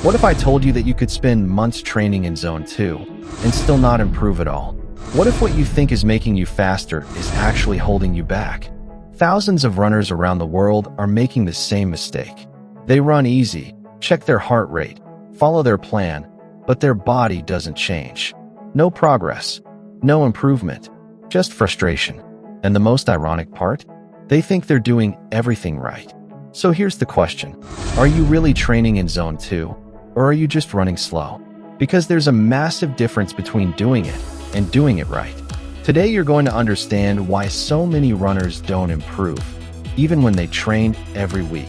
What if I told you that you could spend months training in Zone 2 and still not improve at all? What if what you think is making you faster is actually holding you back? Thousands of runners around the world are making the same mistake. They run easy, check their heart rate, follow their plan, but their body doesn't change. No progress, no improvement, just frustration. And the most ironic part? They think they're doing everything right. So here's the question. Are you really training in Zone 2, or are you just running slow? Because there's a massive difference between doing it and doing it right. Today you're going to understand why so many runners don't improve, even when they train every week,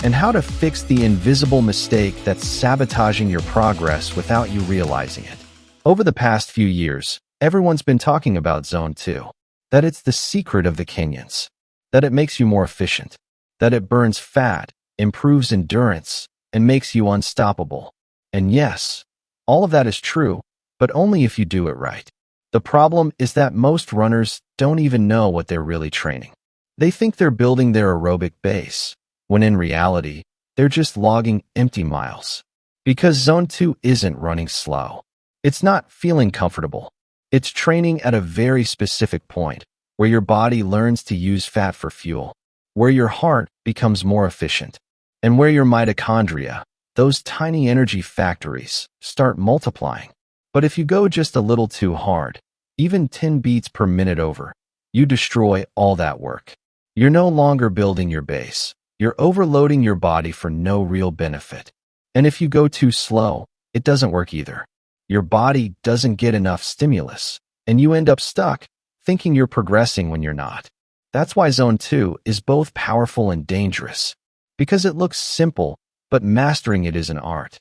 and how to fix the invisible mistake that's sabotaging your progress without you realizing it. Over the past few years, everyone's been talking about Zone 2, that it's the secret of the Kenyans, that it makes you more efficient, that it burns fat, improves endurance, and makes you unstoppable. And yes, all of that is true, but only if you do it right. The problem is that most runners don't even know what they're really training. They think they're building their aerobic base, when in reality, they're just logging empty miles. Because Zone 2 isn't running slow. It's not feeling comfortable. It's training at a very specific point, where your body learns to use fat for fuel, where your heart becomes more efficient, and where your mitochondria, those tiny energy factories, start multiplying. But if you go just a little too hard, even 10 beats per minute over, you destroy all that work. You're no longer building your base. You're overloading your body for no real benefit. And if you go too slow, it doesn't work either. Your body doesn't get enough stimulus, and you end up stuck, thinking you're progressing when you're not. That's why Zone 2 is both powerful and dangerous, because it looks simple, but mastering it is an art.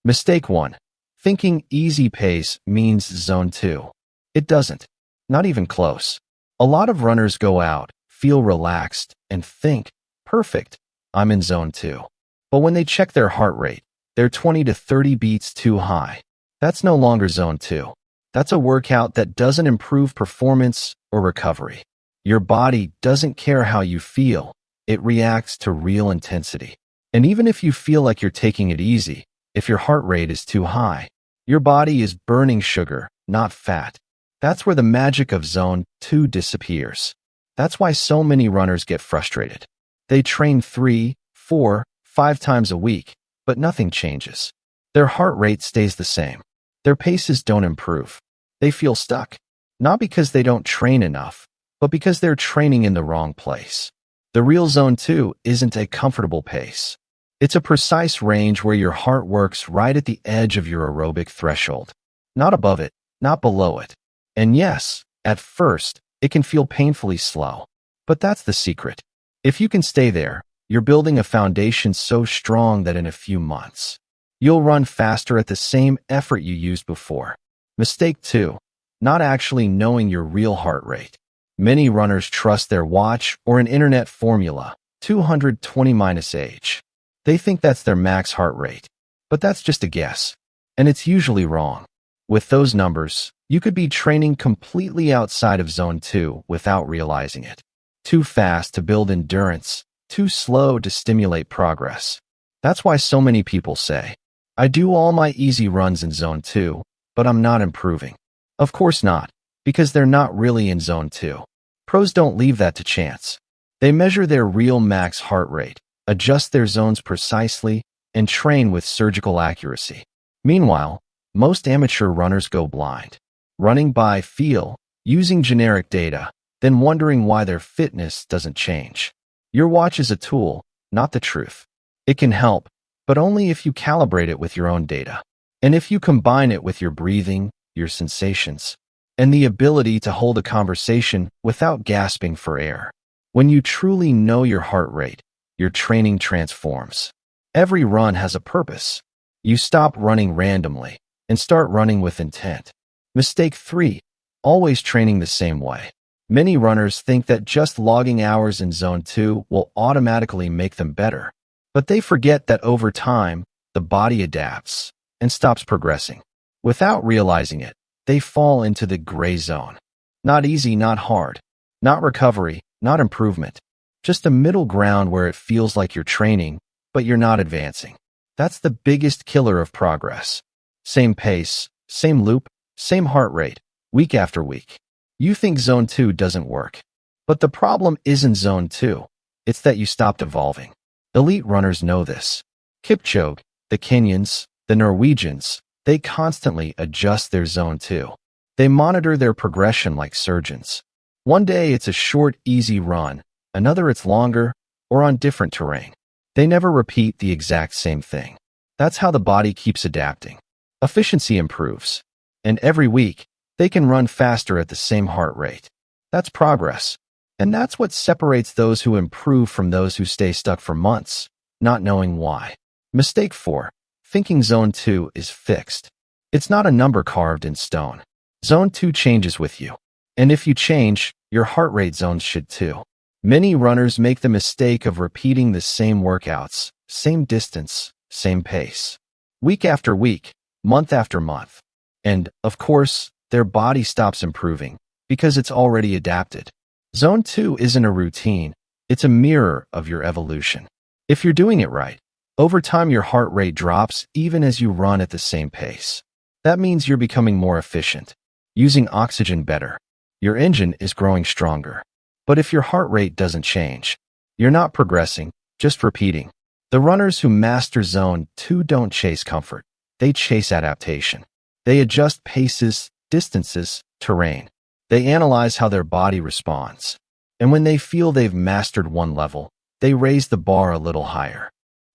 Mistake 1. Thinking easy pace means Zone 2. It doesn't. Not even close. A lot of runners go out, feel relaxed, and think, perfect, I'm in Zone 2. But when they check their heart rate, they're 20 to 30 beats too high. That's no longer Zone 2. That's a workout that doesn't improve performance or recovery. Your body doesn't care how you feel. It reacts to real intensity. And even if you feel like you're taking it easy, if your heart rate is too high, your body is burning sugar, not fat. That's where the magic of Zone 2 disappears. That's why so many runners get frustrated. They train 3, 4, 5 times a week, but nothing changes. Their heart rate stays the same. Their paces don't improve. They feel stuck, not because they don't train enough, but because they're training in the wrong place. The real Zone 2 isn't a comfortable pace. It's a precise range where your heart works right at the edge of your aerobic threshold. Not above it, not below it. And yes, at first, it can feel painfully slow. But that's the secret. If you can stay there, you're building a foundation so strong that in a few months, you'll run faster at the same effort you used before. Mistake 2. Not actually knowing your real heart rate. Many runners trust their watch or an internet formula, 220-H. They think that's their max heart rate, but that's just a guess, and it's usually wrong. With those numbers, you could be training completely outside of Zone 2 without realizing it. Too fast to build endurance, too slow to stimulate progress. That's why so many people say, I do all my easy runs in Zone 2, but I'm not improving. Of course not, because they're not really in Zone 2. Pros don't leave that to chance. They measure their real max heart rate, adjust their zones precisely, and train with surgical accuracy. Meanwhile, most amateur runners go blind, running by feel, using generic data, then wondering why their fitness doesn't change. Your watch is a tool, not the truth. It can help, but only if you calibrate it with your own data, and if you combine it with your breathing, your sensations, and the ability to hold a conversation without gasping for air. When you truly know your heart rate, your training transforms. Every run has a purpose. You stop running randomly and start running with intent. Mistake 3. Always training the same way. Many runners think that just logging hours in Zone 2 will automatically make them better. But they forget that over time, the body adapts and stops progressing. Without realizing it, they fall into the gray zone. Not easy, not hard. Not recovery, not improvement. Just a middle ground where it feels like you're training, but you're not advancing. That's the biggest killer of progress. Same pace, same loop, same heart rate, week after week. You think Zone 2 doesn't work. But the problem isn't Zone 2. It's that you stopped evolving. Elite runners know this. Kipchoge, the Kenyans, the Norwegians, they constantly adjust their Zone 2. They monitor their progression like surgeons. One day it's a short, easy run, another it's longer, or on different terrain. They never repeat the exact same thing. That's how the body keeps adapting. Efficiency improves. And every week, they can run faster at the same heart rate. That's progress. And that's what separates those who improve from those who stay stuck for months, not knowing why. Mistake 4. Thinking Zone 2 is fixed. It's not a number carved in stone. Zone 2 changes with you. And if you change, your heart rate zones should too. Many runners make the mistake of repeating the same workouts, same distance, same pace, week after week, month after month. And, of course, their body stops improving because it's already adapted. Zone 2 isn't a routine, it's a mirror of your evolution. If you're doing it right, over time your heart rate drops even as you run at the same pace. That means you're becoming more efficient, using oxygen better. Your engine is growing stronger. But if your heart rate doesn't change, you're not progressing, just repeating. The runners who master Zone 2 don't chase comfort, they chase adaptation. They adjust paces, distances, terrain. They analyze how their body responds. And when they feel they've mastered one level, they raise the bar a little higher.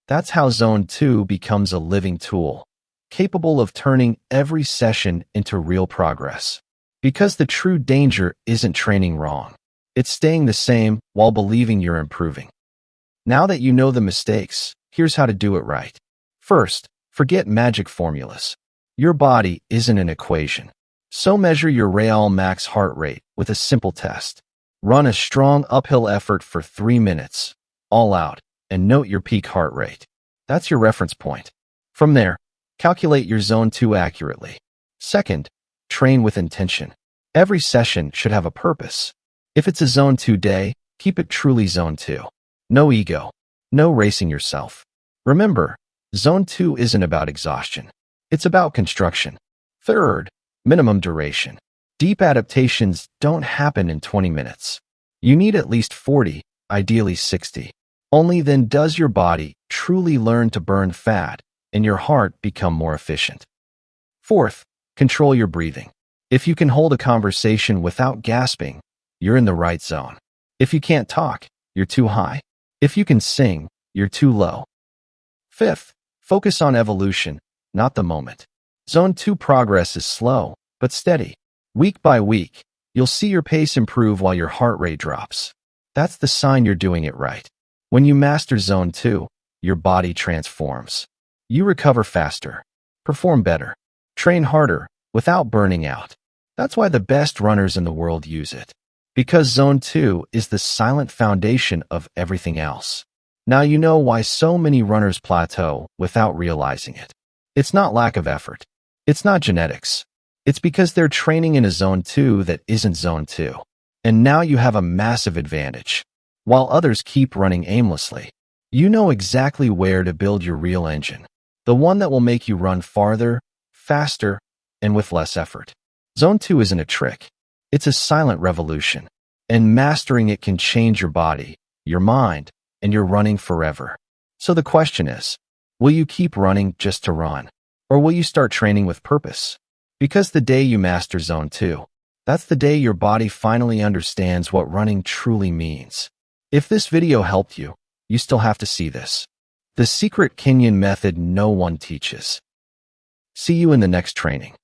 That's how Zone 2 becomes a living tool, capable of turning every session into real progress. Because the true danger isn't training wrong. It's staying the same while believing you're improving. Now that you know the mistakes, here's how to do it right. First, forget magic formulas. Your body isn't an equation. So measure your real max heart rate with a simple test. Run a strong uphill effort for 3 minutes, all out, and note your peak heart rate. That's your reference point. From there, calculate your Zone 2 accurately. Second, train with intention. Every session should have a purpose. If it's a Zone 2 day, keep it truly Zone 2. No ego. No racing yourself. Remember, Zone 2 isn't about exhaustion. It's about construction. Third, minimum duration. Deep adaptations don't happen in 20 minutes. You need at least 40, ideally 60. Only then does your body truly learn to burn fat and your heart become more efficient. Fourth, control your breathing. If you can hold a conversation without gasping, you're in the right zone. If you can't talk, you're too high. If you can sing, you're too low. Fifth, focus on evolution, not the moment. Zone 2 progress is slow, but steady. Week by week, you'll see your pace improve while your heart rate drops. That's the sign you're doing it right. When you master Zone 2, your body transforms. You recover faster, perform better, train harder without burning out. That's why the best runners in the world use it. Because Zone 2 is the silent foundation of everything else. Now you know why so many runners plateau without realizing it. It's not lack of effort. It's not genetics. It's because they're training in a Zone 2 that isn't Zone 2. And now you have a massive advantage. While others keep running aimlessly, you know exactly where to build your real engine. The one that will make you run farther, faster, and with less effort. Zone 2 isn't a trick. It's a silent revolution. And mastering it can change your body, your mind, and your running forever. So the question is, will you keep running just to run? Or will you start training with purpose? Because the day you master Zone 2, that's the day your body finally understands what running truly means. If this video helped you, you still have to see this. The secret Kenyan method no one teaches. See you in the next training.